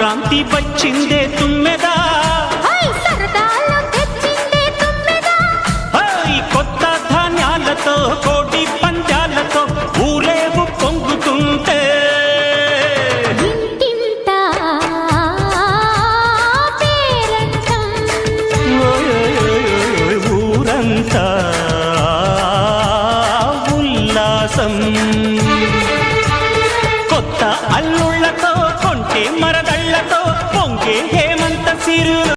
సంక్రాంతి వచ్చిందే తుమ్మెదా, సరదాలో తెచ్చిందే తుమ్మెదా, కొత్త ధాన్యాలతో కోటి పందాలతో ఊరేగు పొంగుతుంటే ఇంటింట పేరంటం, ఊరంతా ఉల్లాసం. కొత్త అల్లుళ్లతో కొంటే మరదళ్లతో పొంగే హేమంత సిరులు